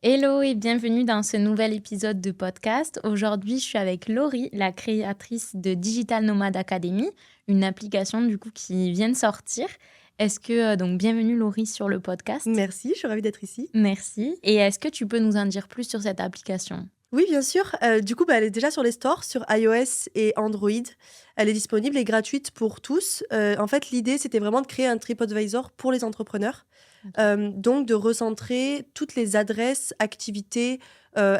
Hello et bienvenue dans ce nouvel épisode de podcast. Aujourd'hui, je suis avec Laurie, la créatrice de Digital Nomad Academy, une application du coup qui vient de sortir. Donc bienvenue Laurie sur le podcast. Merci, je suis ravie d'être ici. Merci. Et est-ce que tu peux nous en dire plus sur cette application? Oui, bien sûr. Elle est déjà sur les stores, sur iOS et Android. Elle est disponible et gratuite pour tous. En fait, l'idée, c'était vraiment de créer un TripAdvisor pour les entrepreneurs. Donc, de recentrer toutes les adresses, activités,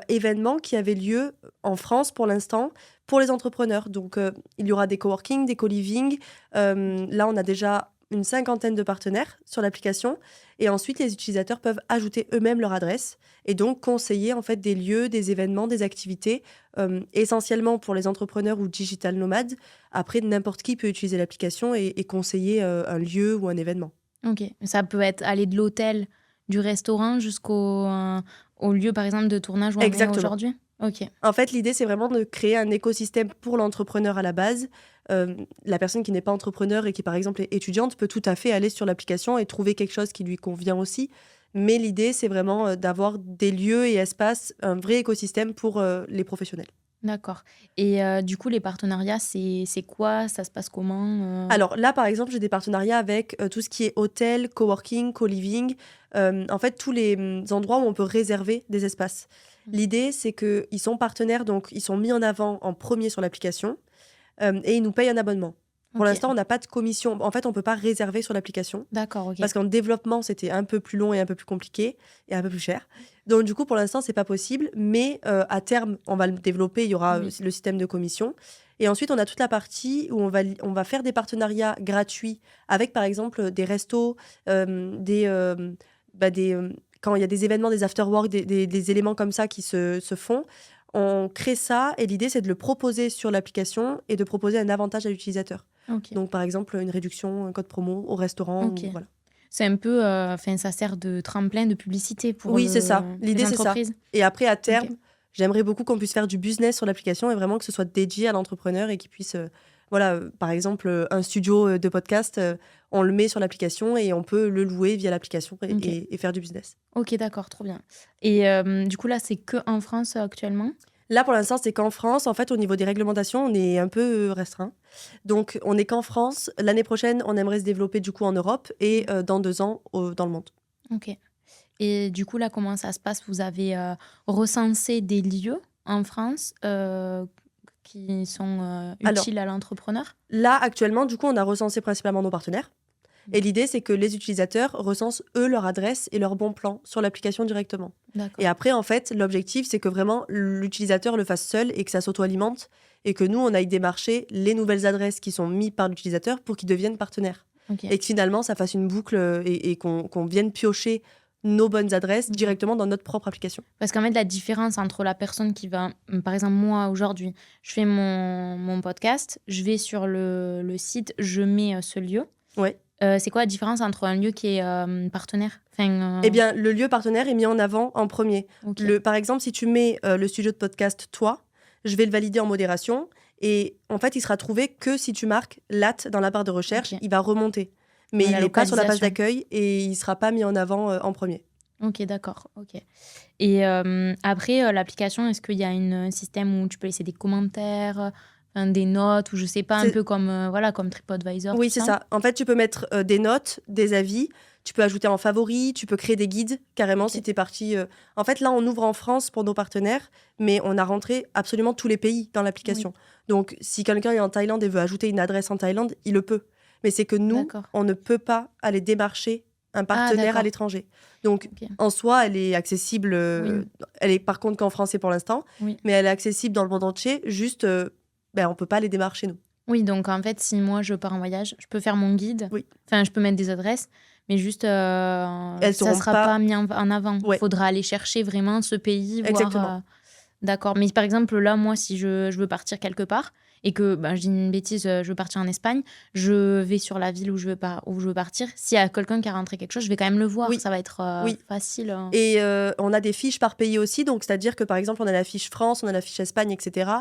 événements qui avaient lieu en France pour l'instant pour les entrepreneurs. Donc, il y aura des coworking, des co-living. Là, on a déjà une 50aine de partenaires sur l'application. Et ensuite, les utilisateurs peuvent ajouter eux-mêmes leur adresse et donc conseiller en fait des lieux, des événements, des activités, essentiellement pour les entrepreneurs ou digital nomades. Après, n'importe qui peut utiliser l'application et conseiller un lieu ou un événement. Ok, ça peut être aller de l'hôtel, du restaurant au lieu par exemple de tournage où on est Exactement. aujourd'hui. Ok. En fait, l'idée, c'est vraiment de créer un écosystème pour l'entrepreneur à la base. La personne qui n'est pas entrepreneur et qui, par exemple, est étudiante peut tout à fait aller sur l'application et trouver quelque chose qui lui convient aussi. Mais l'idée, c'est vraiment d'avoir des lieux et espaces, un vrai écosystème pour les professionnels. D'accord. Et du coup, les partenariats, c'est quoi? Ça se passe comment? Alors là, par exemple, j'ai des partenariats avec tout ce qui est hôtel, coworking, co-living. En fait, tous les endroits où on peut réserver des espaces. L'idée, c'est qu'ils sont partenaires, donc ils sont mis en avant en premier sur l'application et ils nous payent un abonnement. Pour Ok. l'instant, on n'a pas de commission. En fait, on ne peut pas réserver sur l'application D'accord, ok. parce qu'en développement, c'était un peu plus long et un peu plus compliqué et un peu plus cher. Donc, du coup, pour l'instant, c'est pas possible. Mais à terme, on va le développer. Il y aura Oui. le système de commission. Et ensuite, on a toute la partie où on va faire des partenariats gratuits avec, par exemple, des restos, quand il y a des événements, des after-work, des éléments comme ça qui se font. On crée ça et l'idée, c'est de le proposer sur l'application et de proposer un avantage à l'utilisateur. Ok. Donc, par exemple, une réduction, un code promo au restaurant. Ok. Voilà. C'est un peu, ça sert de tremplin de publicité pour Oui, c'est ça. les L'idée, c'est ça. entreprises. Et après, à terme, Ok. j'aimerais beaucoup qu'on puisse faire du business sur l'application et vraiment que ce soit dédié à l'entrepreneur et qu'il puisse, par exemple, un studio de podcast, on le met sur l'application et on peut le louer via l'application Ok. et faire du business. Ok, d'accord, trop bien. Et du coup, là, c'est que en France actuellement? Là, pour l'instant, c'est qu'en France. En fait, au niveau des réglementations, on est un peu restreint. Donc, on n'est qu'en France. L'année prochaine, on aimerait se développer du coup en Europe et dans 2 ans dans le monde. Ok. Et du coup, là, comment ça se passe? Vous avez recensé des lieux en France qui sont Alors, utiles à l'entrepreneur? là, actuellement, du coup, on a recensé principalement nos partenaires. Et l'idée, c'est que les utilisateurs recensent, eux, leur adresse et leur bon plan sur l'application directement. D'accord. Et après, en fait, l'objectif, c'est que vraiment l'utilisateur le fasse seul et que ça s'auto-alimente et que nous, on aille démarcher les nouvelles adresses qui sont mises par l'utilisateur pour qu'ils deviennent partenaires. Ok. Et que finalement, ça fasse une boucle et qu'on vienne piocher nos bonnes adresses Mhm. directement dans notre propre application. Parce qu'en fait, la différence entre la personne qui va... Par exemple, moi, aujourd'hui, je fais mon podcast, je vais sur le site, je mets ce lieu. Ouais. C'est quoi la différence entre un lieu qui est partenaire? Eh bien, le lieu partenaire est mis en avant en premier. Ok. Par exemple, si tu mets le studio de podcast Toi, je vais le valider en modération. Et en fait, il sera trouvé que si tu marques LAT dans la barre de recherche, Ok. il va remonter. Mais Ouais, il la n'est pas sur la page localisation. d'accueil et il ne sera pas mis en avant en premier. Ok, d'accord. Ok. Et après, l'application, est-ce qu'il y a un système où tu peux laisser des commentaires, des notes, ou je sais pas, un C'est- peu comme TripAdvisor, Oui, tout c'est ça? ça. En fait, tu peux mettre des notes, des avis. Tu peux ajouter en favori. Tu peux créer des guides, carrément, Ok. si tu es parti. En fait, là, on ouvre en France pour nos partenaires, mais on a rentré absolument tous les pays dans l'application. Donc, si quelqu'un est en Thaïlande et veut ajouter une adresse en Thaïlande, il le peut. Mais c'est que nous, D'accord. on ne peut pas aller démarcher un partenaire d'accord. à l'étranger. Donc, Ok. en soi, elle est accessible. Oui. Elle est par contre qu'en français pour l'instant, Oui. mais elle est accessible dans le monde entier. Juste, on peut pas les démarcher, nous. Oui, donc en fait, si moi je pars en voyage, je peux faire mon guide. Oui. Enfin, je peux mettre des adresses, mais juste, Elles ça seront sera pas- pas mis en avant. Ouais. Faudra aller chercher vraiment ce pays, voir. Exactement. D'accord. Mais par exemple, là, moi, si je veux partir quelque part et que je dis une bêtise, je veux partir en Espagne, je vais sur la ville où je veux partir. S'il y a quelqu'un qui a rentré quelque chose, je vais quand même le voir. Oui. Ça va être Oui. facile. Et on a des fiches par pays aussi, donc c'est-à-dire que par exemple, on a la fiche France, on a la fiche Espagne, etc.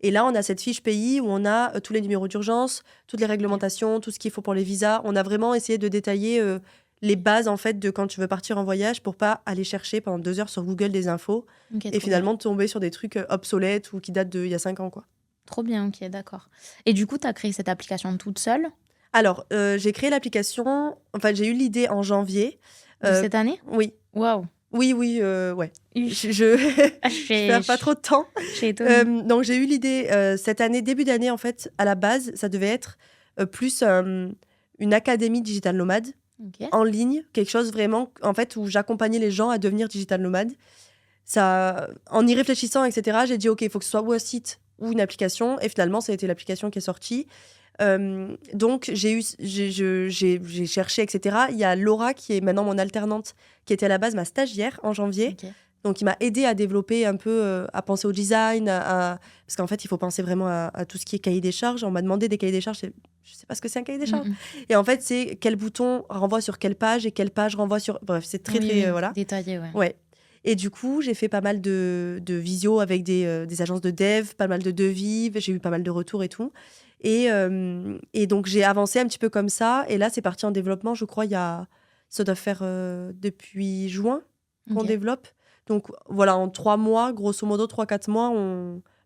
Et là, on a cette fiche pays où on a tous les numéros d'urgence, toutes les réglementations, tout ce qu'il faut pour les visas. On a vraiment essayé de détailler les bases en fait de quand tu veux partir en voyage pour pas aller chercher pendant 2 heures sur Google des infos Ok, et trop bien. finalement tomber sur des trucs obsolètes ou qui datent d'il y a 5 ans, quoi. Trop bien, ok, d'accord. Et du coup, tu as créé cette application toute seule Alors, j'ai créé l'application, enfin, j'ai eu l'idée en janvier. de cette année Oui, Waouh. oui, ouais. Ux. Je Je perds pas trop de temps. suis étonnée. Donc, j'ai eu l'idée cette année, début d'année, en fait, à la base, ça devait être plus une académie digital nomade Ok. en ligne, quelque chose vraiment, en fait, où j'accompagnais les gens à devenir digital nomade. Ça, en y réfléchissant, etc., j'ai dit, OK, il faut que ce soit ou un site ou une application. Et finalement, ça a été l'application qui est sortie. Donc, j'ai cherché, etc. Il y a Laura, qui est maintenant mon alternante, qui était à la base ma stagiaire en janvier. Ok. Donc, il m'a aidé à développer un peu, à penser au design, parce qu'en fait, il faut penser vraiment à tout ce qui est cahier des charges. On m'a demandé des cahiers des charges, je sais pas ce que c'est un cahier des charges. Et en fait, c'est quel bouton renvoie sur quelle page et quelle page renvoie sur... Bref, c'est très, Oui, très... oui, voilà. détaillé, ouais. Ouais. Et du coup, j'ai fait pas mal de visio avec des agences de dev, pas mal de devis, j'ai eu pas mal de retours et tout. Et donc, j'ai avancé un petit peu comme ça. Et là, c'est parti en développement, je crois, ça doit faire depuis juin qu'on Ok. développe. Donc, voilà, en 3 mois, grosso modo, 3-4 mois,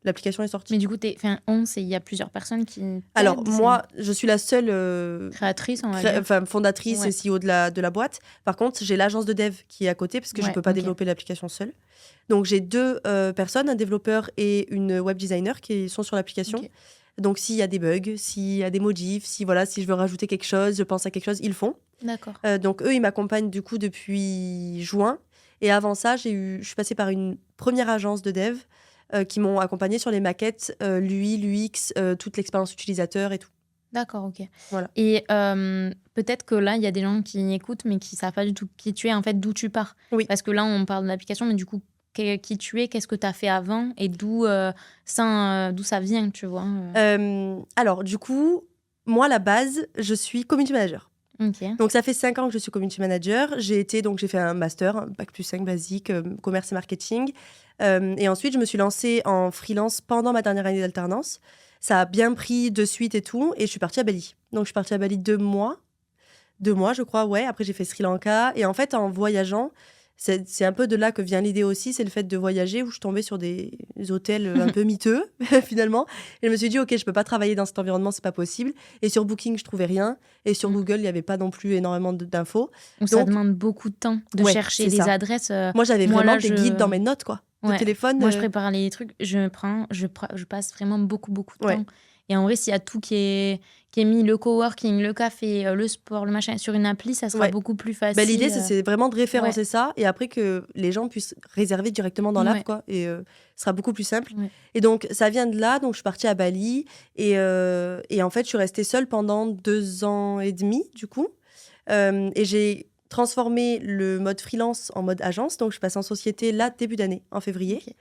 l'application est sortie. Mais du coup, il y a plusieurs personnes qui Alors, t'aident, moi, je suis la seule créatrice, on va dire. fondatrice Ouais. et CEO de la boîte. Par contre, j'ai l'agence de dev qui est à côté parce que je Ouais, ne peux pas ok. développer l'application seule. Donc, j'ai 2 personnes, un développeur et une web designer qui sont sur l'application. Ok. Donc, s'il y a des bugs, s'il y a des modifs, si je veux rajouter quelque chose, je pense à quelque chose, ils le font. D'accord. Donc, eux, ils m'accompagnent du coup depuis juin. Et avant ça, je suis passée par une première agence de dev qui m'ont accompagnée sur les maquettes, l'UI, l'UX, toute l'expérience utilisateur et tout. D'accord, ok. Voilà. Et peut-être que là, il y a des gens qui écoutent, mais qui ne savent pas du tout qui tu es, en fait, d'où tu pars. Oui. Parce que là, on parle de l'application, mais du coup, qui tu es, qu'est-ce que tu as fait avant et d'où ça vient, tu vois. Alors, du coup, moi, à la base, je suis community manager. Ok. Donc, ça fait 5 ans que je suis community manager. J'ai fait un master, un bac plus 5 basique, commerce et marketing. Et ensuite, je me suis lancée en freelance pendant ma dernière année d'alternance. Ça a bien pris de suite et tout. Et je suis partie à Bali. Donc, je suis partie à Bali 2 mois. 2 mois, je crois, ouais. Après, j'ai fait Sri Lanka. Et en fait, en voyageant, c'est un peu de là que vient l'idée aussi, c'est le fait de voyager où je tombais sur des hôtels un peu miteux, finalement. Et je me suis dit, OK, je peux pas travailler dans cet environnement, c'est pas possible. Et sur Booking, je trouvais rien. Et sur Google, il y avait pas non plus énormément d'infos. Donc, ça Donc, demande beaucoup de temps de ouais, chercher c'est des ça. adresses. Moi, j'avais moi, vraiment là, des guides dans mes notes, quoi. De Ouais. téléphone. Moi, je prépare les trucs, je passe vraiment beaucoup de Ouais. temps. Et en vrai, s'il y a tout qui est mis, le coworking, le café, le sport, le machin, sur une appli, ça sera Ouais. beaucoup plus facile. L'idée, c'est vraiment de référencer ça et après que les gens puissent réserver directement dans l'app, Ouais. quoi. Et ce sera beaucoup plus simple. Ouais. Et donc, ça vient de là. Donc, je suis partie à Bali et en fait, je suis restée seule pendant 2 ans et demi, du coup. Et j'ai transformé le mode freelance en mode agence. Donc, je passe en société là, début d'année, en février. Ok.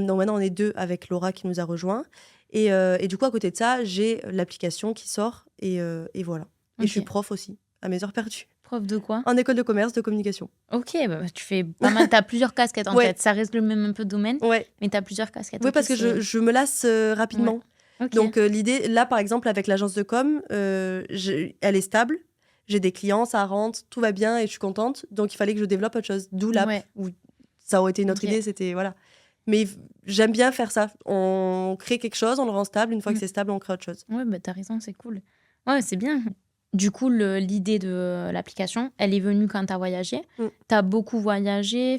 Donc, maintenant, on est 2 avec Laura qui nous a rejoints. Et du coup, à côté de ça, j'ai l'application qui sort et voilà. Et Ok. je suis prof aussi, à mes heures perdues. Prof de quoi? En école de commerce, de communication. Ok, bah, tu fais pas mal, t'as plusieurs casquettes en Ouais. Ouais. Ça reste le même un peu domaine, Ouais. mais t'as plusieurs casquettes. Oui, Ok, parce que je me lasse rapidement. Ok. Donc, l'idée, là, par exemple, avec l'agence de com, elle est stable. J'ai des clients, ça rentre, tout va bien et je suis contente. Donc, il fallait que je développe autre chose. D'où l'app. Ouais. Où ça aurait été une autre Ok. idée, c'était... Voilà. Mais j'aime bien faire ça. On crée quelque chose, on le rend stable. Une fois que c'est stable, on crée autre chose. Ouais, bah, t'as raison, c'est cool. Ouais, c'est bien. Du coup, l'idée de l'application, elle est venue quand t'as voyagé. T'as beaucoup voyagé.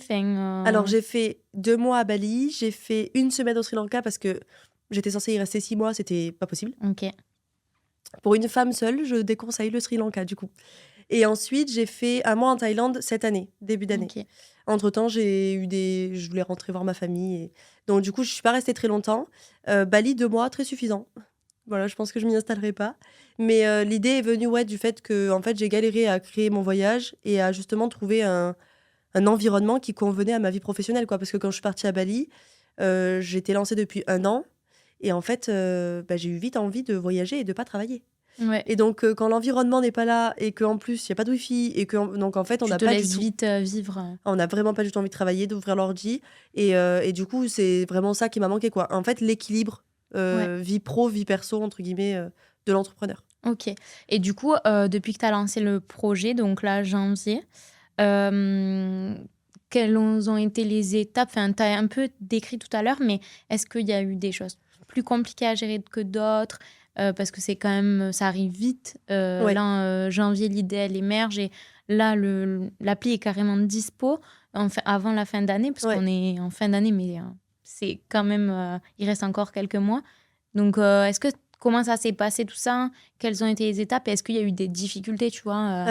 Alors, j'ai fait 2 mois à Bali. J'ai fait 1 semaine au Sri Lanka parce que j'étais censée y rester 6 mois. C'était pas possible. Ok. Pour une femme seule, je déconseille le Sri Lanka, du coup. Et ensuite, j'ai fait 1 mois en Thaïlande cette année, début d'année. Ok. Entre-temps, je voulais rentrer voir ma famille. Donc, du coup, je ne suis pas restée très longtemps. Bali, 2 mois, très suffisant. Voilà, je pense que je m'y installerai pas. Mais l'idée est venue du fait que en fait, j'ai galéré à créer mon voyage et à justement trouver un environnement qui convenait à ma vie professionnelle, quoi. Parce que quand je suis partie à Bali, j'étais lancée depuis 1 an. Et en fait, j'ai eu vite envie de voyager et de ne pas travailler. Ouais. Et donc, quand l'environnement n'est pas là et qu'en plus, il n'y a pas de wifi et donc en fait, on n'a pas du tout... vite vivre. On n'a vraiment pas du tout envie de travailler, d'ouvrir l'ordi. Et du coup, c'est vraiment ça qui m'a manqué, quoi. En fait, l'équilibre vie pro, vie perso, entre guillemets, de l'entrepreneur. OK. Et du coup, depuis que tu as lancé le projet, donc là, janvier, quelles ont été les étapes? Enfin, tu as un peu décrit tout à l'heure, mais est-ce qu'il y a eu des choses plus compliquées à gérer que d'autres? Parce que c'est quand même, ça arrive vite. Ouais, Là, janvier, l'idée, elle émerge et là, l'appli est carrément dispo avant la fin d'année, parce ouais. qu'on est en fin d'année, mais c'est quand même, il reste encore quelques mois. Donc, comment ça s'est passé tout ça? Quelles ont été les étapes? Et est-ce qu'il y a eu des difficultés, tu vois?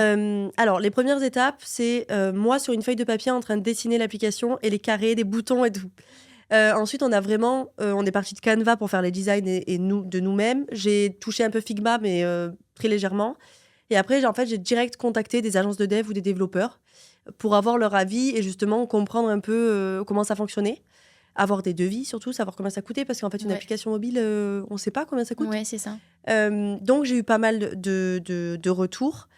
Alors, les premières étapes, c'est moi sur une feuille de papier en train de dessiner l'application et les carrés, des boutons et tout. Ensuite, on est parti de Canva pour faire les designs et de nous-mêmes. J'ai touché un peu Figma, mais très légèrement. Et après, j'ai direct contacté des agences de dev ou des développeurs pour avoir leur avis et justement comprendre un peu comment ça fonctionnait. Avoir des devis surtout, savoir combien ça coûtait, parce qu'en fait, une Ouais. application mobile, on ne sait pas combien ça coûte. Ouais, c'est ça. Donc, j'ai eu pas mal de retours.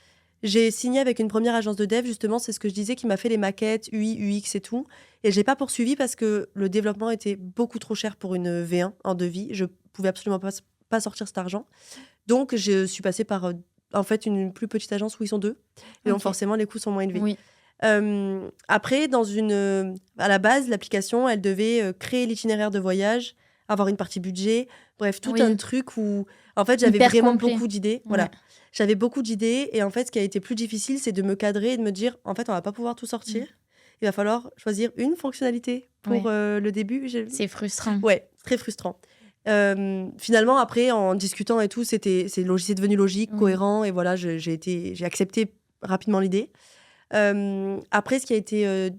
J'ai signé avec une première agence de dev, justement, c'est ce que je disais, qui m'a fait les maquettes, UI, UX et tout. Et j'ai pas poursuivi parce que le développement était beaucoup trop cher pour une V1 en devis. Je pouvais absolument pas sortir cet argent. Donc, je suis passée par, en fait, une plus petite agence où ils sont deux. Et donc, OK. forcément, les coûts sont moins élevés. Oui. Après, à la base, l'application, elle devait créer l'itinéraire de voyage, avoir une partie budget, bref, tout un Oui. truc où, en fait, j'avais Hyper vraiment complet. beaucoup d'idées. Ouais. Voilà. J'avais beaucoup d'idées et en fait, ce qui a été plus difficile, c'est de me cadrer et de me dire, en fait, on va pas pouvoir tout sortir. Mmh. Il va falloir choisir une fonctionnalité pour Ouais. le début. C'est frustrant. Ouais, très frustrant. Finalement, après, en discutant et tout, c'est devenu logique, Oui. cohérent et voilà, j'ai accepté rapidement l'idée. Après, ce qui a été,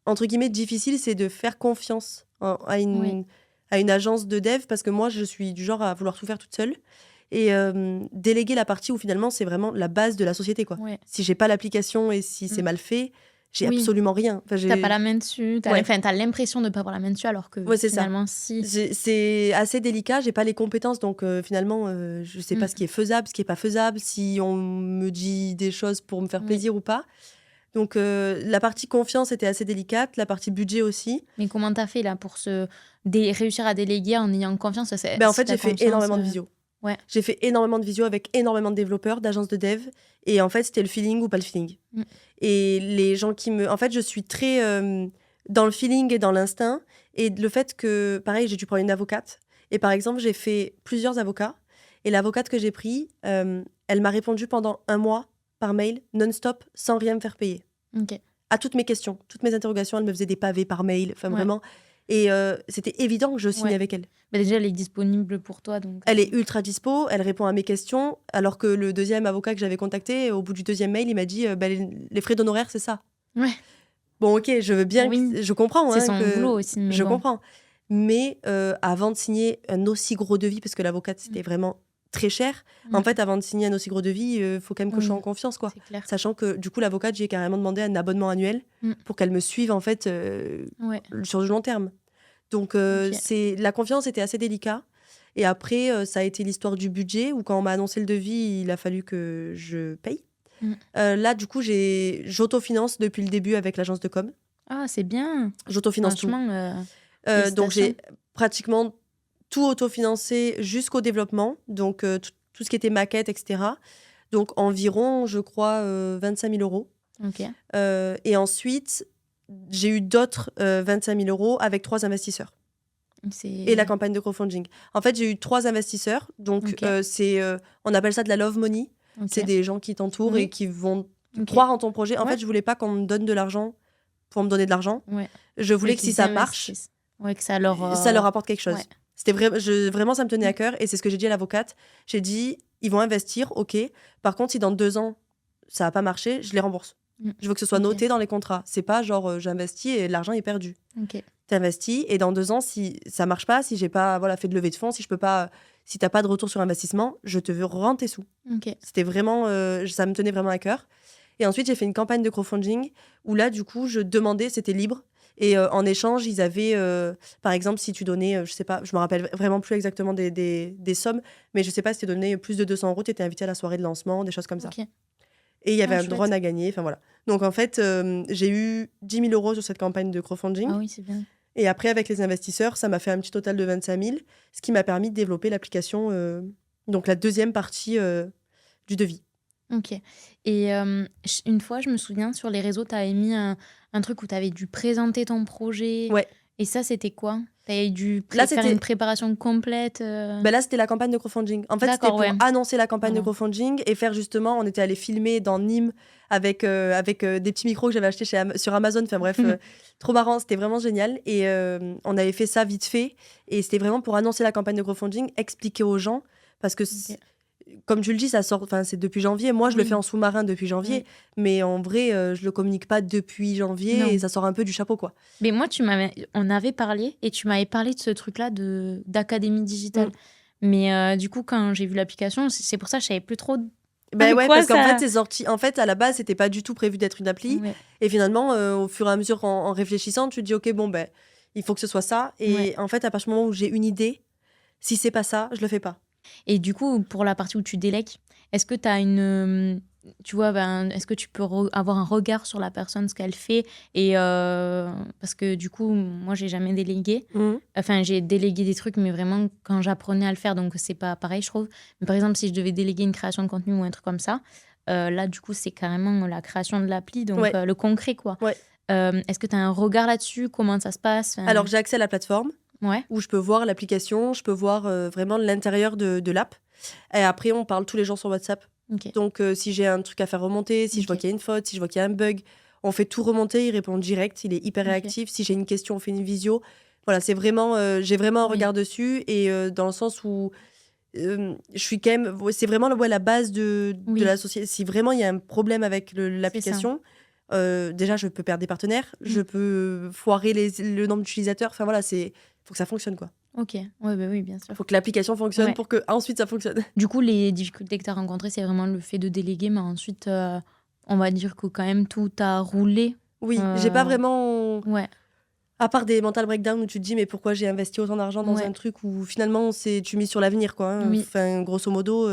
entre guillemets, difficile, c'est de faire confiance Oui. à une agence de dev parce que moi, je suis du genre à vouloir tout faire toute seule et déléguer la partie où finalement, c'est vraiment la base de la société, quoi. Ouais. Si j'ai pas l'application et si c'est Mmh. mal fait, j'ai Oui. absolument rien. Enfin, Tu pas la main dessus. Ouais. Enfin, tu as l'impression de pas avoir la main dessus alors que Ouais, c'est ça. finalement, si. C'est assez délicat, j'ai pas les compétences, donc finalement, je sais pas Mmh. ce qui est faisable, ce qui est pas faisable, si on me dit des choses pour me faire Oui. plaisir ou pas. Donc la partie confiance était assez délicate, la partie budget aussi. Mais comment tu as fait là pour réussir à déléguer en ayant confiance? Ben, en Si fait, tu as j'ai fait confiance, énormément de visio. ouais. J'ai fait énormément de visio avec énormément de développeurs, d'agences de dev. Et en fait, c'était le feeling ou pas le feeling. Mmh. Et les gens En fait, je suis très dans le feeling et dans l'instinct. Et le fait que, pareil, j'ai dû prendre une avocate. Et par exemple, j'ai fait plusieurs avocats. Et l'avocate que j'ai pris, elle m'a répondu pendant 1 mois par mail, non-stop, sans rien me faire payer. OK. À toutes mes questions, toutes mes interrogations, elle me faisait des pavés par mail. Enfin, Ouais. vraiment. Et c'était évident que je signais Ouais. avec elle. Bah, déjà, elle est disponible pour toi, donc Elle est ultra dispo, elle répond à mes questions, alors que le deuxième avocat que j'avais contacté, au bout du deuxième mail, il m'a dit bah, les frais d'honoraires, c'est ça. Ouais. Bon, ok, je veux bien, Oui. je comprends. C'est Hein, son que... boulot aussi, mais je bon. comprends. Mais avant de signer un aussi gros devis, parce que l'avocate, c'était vraiment très cher, en fait, avant de signer un aussi gros devis, il faut quand même que je sois en confiance, quoi. C'est clair. Sachant que, du coup, l'avocate, j'ai carrément demandé un abonnement annuel pour qu'elle me suive, en fait, Ouais. sur du long terme. Donc, OK. la confiance était assez délicat. Et après, ça a été l'histoire du budget, où quand on m'a annoncé le devis, il a fallu que je paye. Là, du coup, j'autofinance depuis le début avec l'agence de com. Ah, c'est bien. J'autofinance tout. Franchement, Donc, j'ai félicitations. pratiquement tout autofinancé jusqu'au développement. Donc, tout ce qui était maquette, etc. Donc, environ, je crois, 25 000 euros. OK. Et ensuite, j'ai eu d'autres 25 000 euros avec 3 investisseurs. Et la campagne de crowdfunding. En fait, j'ai eu 3 investisseurs. Donc, OK. on appelle ça de la love money. OK. C'est des gens qui t'entourent Oui. et qui vont OK. croire en ton projet. En Ouais. fait, je voulais pas qu'on me donne de l'argent pour me donner de l'argent. Ouais. Je voulais Ouais, que si qu'ils ça marche, investissent. Ouais, que ça leur apporte quelque chose. ouais. C'était vraiment, ça me tenait à cœur. Et c'est ce que j'ai dit à l'avocate. J'ai dit, ils vont investir, ok. Par contre, si dans 2 ans, ça n'a pas marché, je les rembourse. Je veux que ce soit OK. noté dans les contrats. C'est pas genre, j'investis et l'argent est perdu. OK. T'investis et dans 2 ans, si ça marche pas, si j'ai pas fait de levée de fonds, si t'as pas de retour sur investissement, je te veux rendre tes sous. OK. C'était vraiment, ça me tenait vraiment à cœur. Et ensuite, j'ai fait une campagne de crowdfunding où là, du coup, je demandais, c'était libre. Et en échange, ils avaient, par exemple, si tu donnais, je sais pas, je me rappelle vraiment plus exactement des sommes, mais je sais pas si tu donnais plus de 200 euros, tu étais invité à la soirée de lancement, des choses comme ça. OK. Et il y avait un chouette. drone à gagner, enfin voilà. Donc en fait, j'ai eu 10 000 euros sur cette campagne de crowdfunding. Ah oui, c'est bien. Et après, avec les investisseurs, ça m'a fait un petit total de 25 000, ce qui m'a permis de développer l'application. Donc la deuxième partie du devis. OK. Et une fois, je me souviens, sur les réseaux, tu avais mis un truc où tu avais dû présenter ton projet. Ouais. Et ça, c'était quoi? Tu avais dû Là, faire une c'était préparation complète là, c'était la campagne de crowdfunding. En fait, c'était D'accord, pour ouais. annoncer la campagne de Voilà. crowdfunding et faire justement, on était allé filmer dans Nîmes avec des petits micros que j'avais achetés sur Amazon. Enfin bref, trop marrant, c'était vraiment génial. Et on avait fait ça vite fait. Et c'était vraiment pour annoncer la campagne de crowdfunding, expliquer aux gens. Parce que, OK. comme tu le dis, ça sort, c'est depuis janvier. Moi, je le Oui. fais en sous-marin depuis janvier. Oui. Mais en vrai, je le communique pas depuis janvier Non. et ça sort un peu du chapeau, quoi. Mais moi, on avait parlé et tu m'avais parlé de ce truc-là d'académie digitale. Mais du coup, quand j'ai vu l'application, c'est pour ça que je savais plus trop Ben ouais, quoi parce qu'en ça. fait, c'est sorti. En fait, à la base, c'était pas du tout prévu d'être une appli. Ouais. Et finalement, au fur et à mesure, en réfléchissant, tu te dis, OK, bon, ben, il faut que ce soit ça. Et Ouais. en fait, à partir du moment où j'ai une idée, si c'est pas ça, je le fais pas. Et du coup, pour la partie où tu délègues, est-ce que tu as tu vois, est-ce que tu peux avoir un regard sur la personne, ce qu'elle fait et parce que du coup, moi, j'ai jamais délégué. Enfin, j'ai délégué des trucs, mais vraiment quand j'apprenais à le faire, donc c'est pas pareil, je trouve. Mais par exemple, si je devais déléguer une création de contenu ou un truc comme ça, là, du coup, c'est carrément la création de l'appli, donc Ouais. le concret, quoi. Ouais. Est-ce que tu as un regard là-dessus? Comment ça se passe? Alors, j'ai accès à la plateforme Ouais, où je peux voir l'application, je peux voir vraiment l'intérieur de l'app. Et après, on parle tous les jours sur WhatsApp. OK. Donc, si j'ai un truc à faire remonter, si je vois Ok. qu'il y a une faute, si je vois qu'il y a un bug, on fait tout remonter, il répond direct, il est hyper Ok. réactif. Si j'ai une question, on fait une visio. Voilà, c'est vraiment, j'ai vraiment un Oui. regard dessus et dans le sens où je suis quand même, c'est vraiment la base de Oui. la société. Si vraiment il y a un problème avec l'application, déjà je peux perdre des partenaires, je peux foirer le nombre d'utilisateurs. Enfin voilà, faut que ça fonctionne, quoi. OK. Ouais, bah oui, bien sûr. Faut que l'application fonctionne Ouais. pour que ensuite ça fonctionne. Du coup, les difficultés que tu as rencontrées, c'est vraiment le fait de déléguer, mais ensuite, on va dire que quand même tout a roulé. Oui, j'ai pas vraiment. Ouais. À part des mental breakdown où tu te dis mais pourquoi j'ai investi autant d'argent dans Ouais. un truc où finalement tu mises sur l'avenir, quoi. Hein. Oui. Enfin, grosso modo,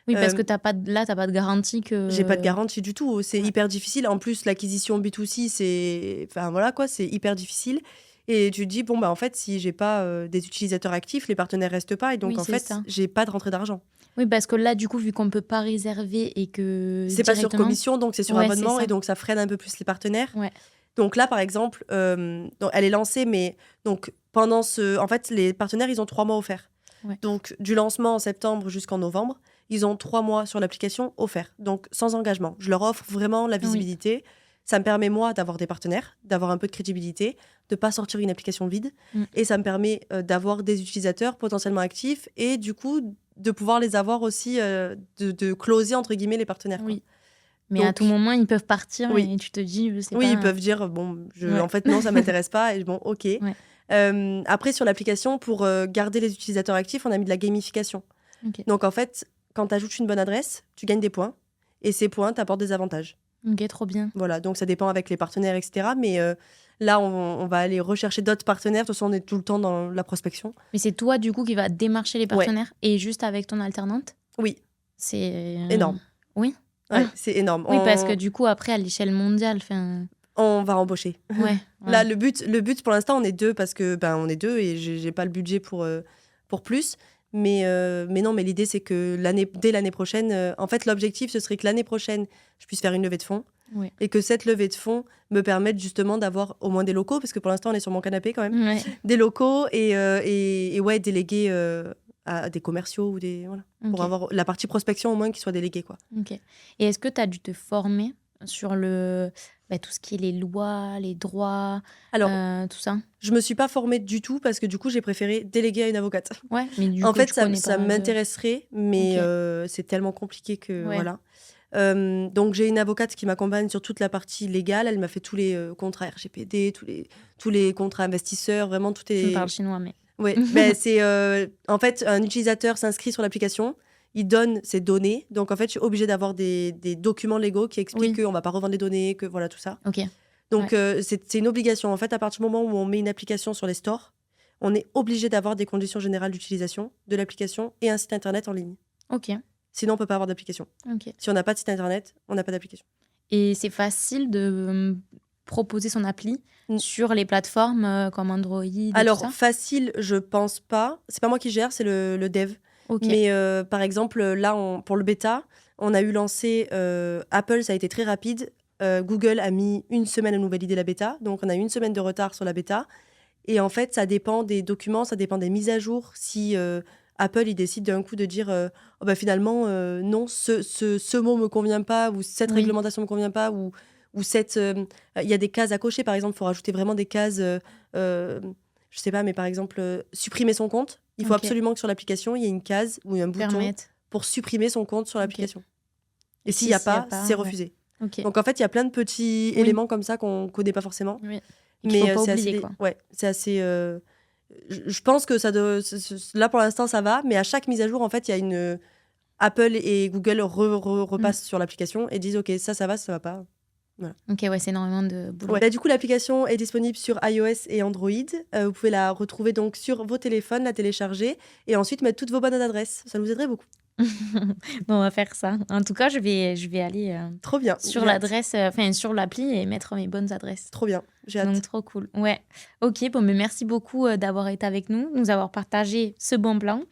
Oui, parce que t'as pas de garantie que. j'ai pas de garantie du tout. C'est hyper difficile. En plus, l'acquisition B2C, enfin voilà quoi, c'est hyper difficile. Et tu te dis bon bah en fait si j'ai pas des utilisateurs actifs, les partenaires restent pas et donc Oui, en c'est fait ça. j'ai pas de rentrée d'argent. Oui, parce que là, du coup, vu qu'on peut pas réserver et que C'est pas sur directement. commission donc c'est sur Ouais, c'est abonnement ça. et donc ça freine un peu plus les partenaires. Ouais. Donc là, par exemple, donc elle est lancée, mais donc pendant en fait, les partenaires, ils ont 3 mois offerts. Ouais. Donc du lancement en septembre jusqu'en novembre, ils ont 3 mois sur l'application offerts, donc sans engagement. Je leur offre vraiment la visibilité. Ça me permet, moi, d'avoir des partenaires, d'avoir un peu de crédibilité, de pas sortir une application vide. Et ça me permet d'avoir des utilisateurs potentiellement actifs et du coup, de pouvoir les avoir aussi, de closer, entre guillemets, les partenaires. Oui. Quoi. Mais à Donc, tout moment, ils peuvent partir oui. et tu te dis, c'est Oui, pas. ils peuvent dire, bon, Ouais. en fait, non, ça m'intéresse pas. Et bon, ok. Ouais. Après, sur l'application, pour garder les utilisateurs actifs, on a mis de la gamification. Ok. Donc, en fait, quand tu ajoutes une bonne adresse, tu gagnes des points. Et ces points t'apportent des avantages. Ok, trop bien. Voilà, donc ça dépend avec les partenaires, etc. Mais là, on va aller rechercher d'autres partenaires. De toute façon, on est tout le temps dans la prospection. Mais c'est toi, du coup, qui va démarcher les partenaires et juste avec ton alternante? Oui. C'est énorme. Oui. Ouais, c'est énorme. Oui, parce que du coup, après, à l'échelle mondiale, on va embaucher. Ouais. Là, le but, pour l'instant, on est deux parce que on est deux et j'ai pas le budget pour plus. Mais non, mais l'idée, c'est que dès l'année prochaine, en fait, l'objectif, ce serait que l'année prochaine, je puisse faire une levée de fonds. Ouais. Et que cette levée de fonds me permette justement d'avoir au moins des locaux, parce que pour l'instant, on est sur mon canapé quand même. Ouais. Des locaux et ouais, déléguer à des commerciaux ou pour avoir la partie prospection au moins qui soit déléguée, quoi. Ok. Et est-ce que tu as dû te former sur tout ce qui est les lois, les droits, Alors, tout ça? Je me suis pas formée du tout parce que du coup, j'ai préféré déléguer à une avocate. Ouais, mais du En coup, fait, tu connais ça pas m'intéresserait, mais c'est tellement compliqué que voilà. Donc, j'ai une avocate qui m'accompagne sur toute la partie légale. Elle m'a fait tous les contrats RGPD, tous les contrats investisseurs, vraiment tout est. Tu me parles chinois, mais. Oui, c'est en fait un utilisateur s'inscrit sur l'application, il donne ses données, donc en fait je suis obligée d'avoir des documents légaux qui expliquent qu'on va pas revendre les données, que voilà tout ça. Ok. Donc c'est une obligation en fait à partir du moment où on met une application sur les stores, on est obligé d'avoir des conditions générales d'utilisation de l'application et un site internet en ligne. Ok. Sinon on peut pas avoir d'application. Ok. Si on n'a pas de site internet, on n'a pas d'application. Et c'est facile de proposer son appli sur les plateformes comme Android et Alors, tout ça? facile, je pense pas. C'est pas moi qui gère, c'est le dev. Ok. Mais par exemple, là, pour le bêta, On a eu lancé Apple, ça a été très rapide. Google a mis 1 semaine à nous valider la bêta. Donc, on a eu 1 semaine de retard sur la bêta. Et en fait, ça dépend des documents, ça dépend des mises à jour. Si Apple, il décide d'un coup de dire oh, bah, finalement, non, ce mot me convient pas, ou cette Oui. réglementation me convient pas, ou cette. Il y a des cases à cocher, par exemple, il faut rajouter vraiment des cases. Je sais pas, mais par exemple, supprimer son compte. Il faut Ok. absolument que sur l'application, il y ait une case ou un bouton Permettre. pour supprimer son compte sur Ok. l'application. Et Et s'il n'y a s'il y a pas, pas, c'est ouais. refusé. Ok. Donc en fait, il y a plein de petits Oui. éléments comme ça qu'on ne connaît pas forcément. Oui. Et qu'il faut Mais pas c'est oublier, assez. quoi. Ouais, c'est assez. Je pense que ça là pour l'instant ça va, mais à chaque mise à jour, en fait, il y a une. Apple et Google repassent sur l'application et disent ok, ça va, ça va pas. Voilà. Ok, ouais, c'est énormément de boulot. Ouais. Bah, du coup, l'application est disponible sur iOS et Android. Vous pouvez la retrouver donc sur vos téléphones, la télécharger et ensuite mettre toutes vos bonnes adresses. Ça nous aiderait beaucoup. Bon, on va faire ça. En tout cas, je vais aller Trop bien. sur J'ai hâte. l'adresse, enfin sur l'appli et mettre mes bonnes adresses. Trop bien. J'ai hâte. Donc, trop cool. Ouais. Ok, bon, mais merci beaucoup d'avoir été avec nous, de nous avoir partagé ce bon plan.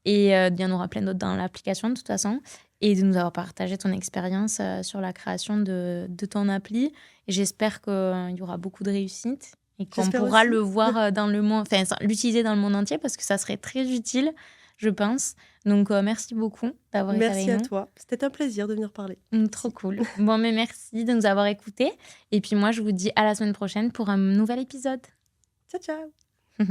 Et il y en aura plein d'autres dans l'application, de toute façon. Et de nous avoir partagé ton expérience sur la création de ton appli. Et j'espère qu'il y aura beaucoup de réussite et qu'on J'espère pourra aussi. le voir dans le monde, enfin, l'utiliser dans le monde entier parce que ça serait très utile, je pense. Donc, merci beaucoup d'avoir été Merci avec à nous. toi. C'était un plaisir de venir parler. Trop cool. Bon, mais merci de nous avoir écoutés. Et puis moi, je vous dis à la semaine prochaine pour un nouvel épisode. Ciao, ciao.